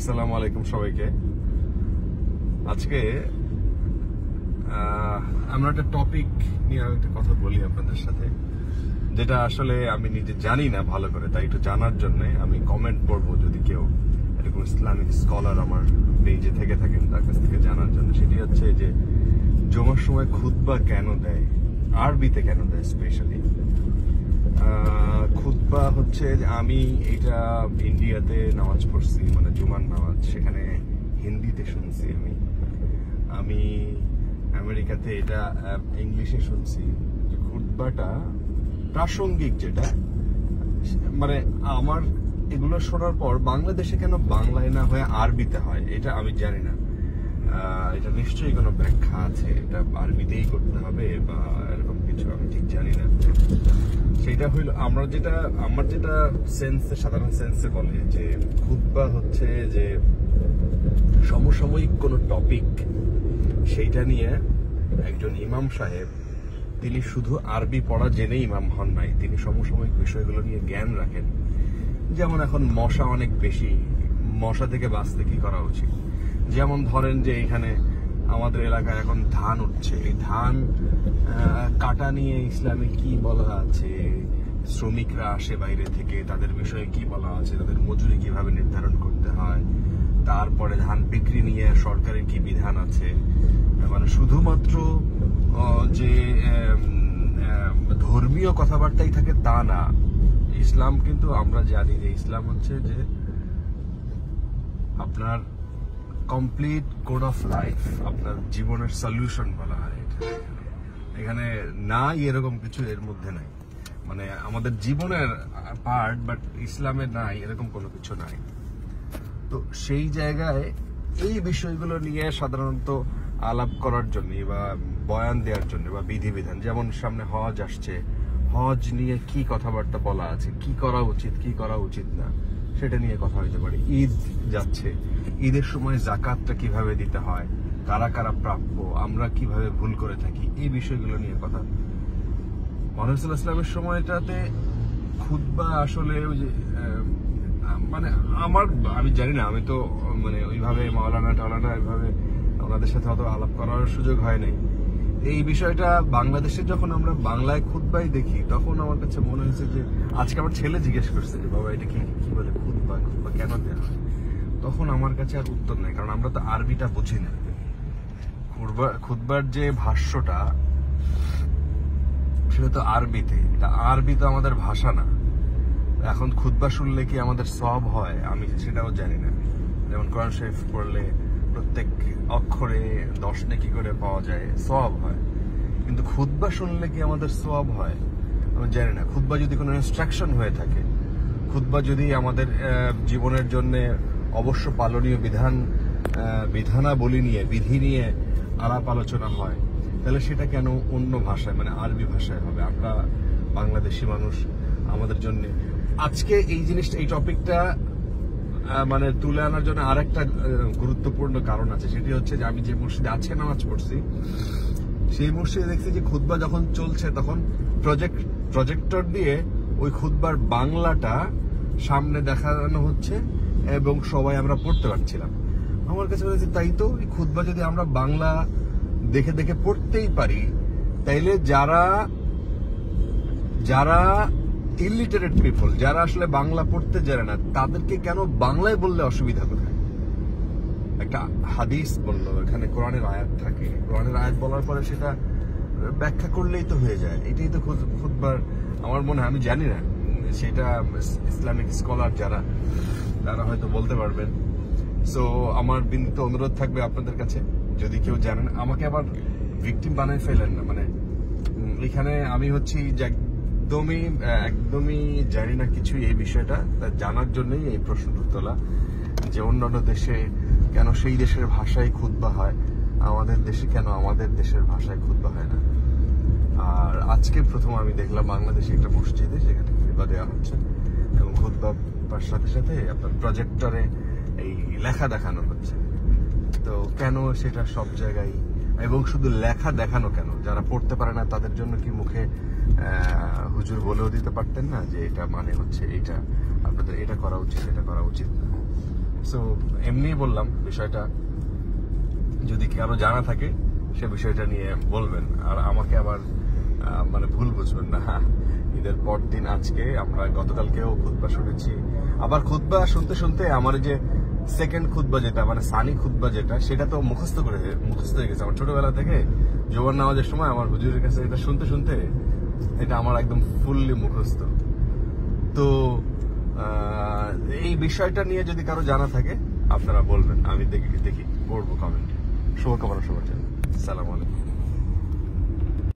আসসালামু আলাইকুম সবাইকে। আজকে আমরা একটা টপিক নিয়ে একটা কথা বলি আপনাদের সাথে, যেটা আসলে আমি নিজে জানি না ভালো করে, তাই একটু জানার জন্য আমি কমেন্ট করবো যদি কেউ এরকম ইসলামিক স্কলার আমার পেজে থেকে থাকেন তার কাছ থেকে জানার জন্য। সেটি হচ্ছে যে জুমার সময় খুতবা কেন দেয়, আরবিতে কেন দেয় স্পেশালি। খুতবা হচ্ছে আমি এটা ইন্ডিয়াতে নামাজ পড়ছি, মানে জুমার নামাজ, সেখানে হিন্দিতে শুনছি। আমি আমেরিকাতে এটা ইংলিশে শুনছি। খুতবাটা প্রাসঙ্গিক, যেটা মানে আমার এগুলো শোনার পর বাংলাদেশে কেন বাংলায় না হয়ে আরবিতে হয় এটা আমি জানি না। এটা নিশ্চয়ই কোনো ব্যাখ্যা আছে, এটা আরবিতেই করতে হবে বা এরকম কিছু, আমি ঠিক জানি না। সেটা হইলো আমার যেটা সেন্সে, সাধারণ সেন্সে বলে যে খুতবা হচ্ছে যে সমসাময়িক কোনো টপিক, সেইটা নিয়ে একজন ইমাম সাহেব, তিনি শুধু আরবি পড়া জেনে ইমাম হন নাই, তিনি সমসাময়িক বিষয়গুলো নিয়ে জ্ঞান রাখেন। যেমন এখন মশা অনেক বেশি, মশা থেকে বাঁচতে কি করা উচিত। যেমন ধরেন যে এখানে আমাদের এলাকায় এখন ধান উঠছে, এই ধান কাটা নিয়ে ইসলামে কি বলা আছে, শ্রমিকরা আসে বাইরে থেকে, তাদের বিষয়ে কি বলা আছে, তাদের মজুরি কিভাবে নির্ধারণ করতে হয়, তারপরে ধান বিক্রি নিয়ে সরকারের কি বিধান আছে। মানে শুধুমাত্র যে ধর্মীয় কথাবার্তাই থাকে তা না। ইসলাম কিন্তু আমরা জানি যে ইসলাম হচ্ছে যে আপনার কমপ্লিট কোড অফ লাইফ, আপনার জীবনের সলিউশন বলা হয়। এখানে নাই এরকম কিছু এর মধ্যে নাই, মানে আমাদের জীবনের পার্ট, বাট ইসলামে নাই এরকম কোনো কিছু নাই। তো সেই জায়গায় এই বিষয়গুলো নিয়ে সাধারণত আলাপ করার জন্য বা বয়ান দেওয়ার জন্য বা বিধিবিধান, যেমন সামনে হজ আসছে, হজ নিয়ে কি কথাবার্তা বলা আছে, কি করা উচিত কি করা উচিত না, সেটা নিয়ে কথা হইতে পারে। ঈদ যাচ্ছে, ঈদের সময় যাকাতটা কিভাবে দিতে হয়, কারা কারা প্রাপ্য, আমরা কিভাবে ভুল করে থাকি, এই বিষয়গুলো নিয়ে কথা। মুহাম্মদ সাল্লাল্লাহু আলাইহি ওয়াসাল্লামের সময়টাতে খুতবা আসলে ওই যে মানে আমি জানি না, আমি তো মানে ওইভাবে মাওলানা এভাবে ওনাদের সাথে অত আলাপ করার সুযোগ হয় নাই। এই বিষয়টা বাংলাদেশে যখন আমরা বাংলায় খুতবাই দেখি, তখন আমার কাছে মনে হয়েছে যে আজকে আমার ছেলে জিজ্ঞেস করছে যে বাবা এটা কি বলে খুতবা কেন দেওয়া হয়। তখন আমার কাছে আর উত্তর নেই, কারণ আমরা তো আরবিটা বুঝি না। খুতবার যে ভাষ্যটা, সেটা তো আরবিতে, তা আরবি তো আমাদের ভাষা না। এখন খুতবা শুনলে কি আমাদের সওয়াব হয় আমি সেটাও জানি না। যেমন কোরআন শরীফ পড়লে প্রত্যেক অক্ষরে 10 নেকি করে পাওয়া যায়, সওয়াব হয়। কিন্তু খুতবা শুনলে কি আমাদের সওয়াব হয় আমি জানি না। খুতবা যদি কোনো ইনস্ট্রাকশন হয়ে থাকে, খুতবা যদি আমাদের জীবনের জন্য অবশ্য পালনীয় বিধানাবলী নিয়ে, বিধি নিয়ে আলাপ আলোচনা হয়, তাহলে সেটা কেন অন্য ভাষায়, মানে আরবি ভাষায় হবে। আমরা বাংলাদেশি মানুষ, আমাদের জন্য আজকে এই জিনিসটা, এই টপিকটা মানে তুলে আনার জন্য আরেকটা গুরুত্বপূর্ণ কারণ আছে। সেটি হচ্ছে যে আমি যে মসজিদে আজকে নামাজ পড়ছি, সেই মসজিদে দেখছি যে খুতবা যখন চলছে তখন প্রজেক্টর দিয়ে ওই খুতবার বাংলাটা সামনে দেখানো হচ্ছে এবং সবাই আমরা পড়তে পারছিলাম। আমার কাছে মনে হচ্ছে তাই তো, এই খুতবা যদি আমরা বাংলা দেখে দেখে পড়তেই পারি, তাইলে যারা ইলিটারেট পিপল, যারা আসলে বাংলা পড়তে জানে না, তাদেরকে কেন বাংলায় বললে অসুবিধা কোথায়। একটা হাদিস বললো, এখানে কোরআনের আয়াত থাকে, কোরআনের আয়াত বলার পরে সেটা ব্যাখ্যা করলেই তো হয়ে যায়। এটাই তো খুতবার আমার মনে হয়। আমি জানি না, সেটা ইসলামিক স্কলার তারা হয়তো বলতে পারবেন। সো আমার বিনীত অনুরোধ থাকবে আপনাদের কাছে, যদি কেউ জানেন আমাকে আবার ভিকটিম বানায় ফেলেন না। মানে এখানে আমি হচ্ছি যে একদমই জানি না কিছু এই বিষয়টা, তা জানার জন্যই এই প্রশ্নটা তোলা, যে অন্যান্য দেশে কেন সেই দেশের ভাষায় খুতবা হয়, আমাদের দেশে কেন আমাদের দেশের ভাষায় খুতবা হয় না। আর আজকে প্রথম আমি দেখলাম বাংলাদেশে একটা মসজিদে সেখানে খুতবা দেওয়া হচ্ছে এবং খুতবার সাথে সাথে আপনার প্রজেক্টরে এই লেখা দেখানো হচ্ছে। তো কেন সেটা সব জায়গায়, এবং শুধু লেখা দেখানো কেন, যারা পড়তে পারে না তাদের জন্য কি মুখে হুজুর বলেও দিতে পারতেন না যে এটা মানে হচ্ছে এটা, আপনাদের এটা করা উচিত, এটা করা উচিত না। সো এমনি বললাম বিষয়টা, যদি কারো জানা থাকে সে বিষয়টা নিয়ে বলবেন। আর আমাকে আবার মানে ভুল বুঝবেন না। ঈদের পর দিন আজকে আমরা গতকালকেও খুতবা শুনেছি, আবার খুতবা শুনতে শুনতে আমার যে সেকেন্ড খুতবা যেটা মানে সানি খুতবা যেটা, সেটা তো মুখস্থ হয়ে গেছে আমার ছোটবেলা থেকে। জোয়ার নামাজের সময় আমার হুজুরের কাছে এটা শুনতে শুনতে এটা আমার একদম ফুললি মুখস্থ। তো এই বিষয়টা নিয়ে যদি কারো জানা থাকে আপনারা বলবেন, আমি দেখি পড়বো কমেন্টে। শুভকামনা সবার জন্য। আসসালামু আলাইকুম।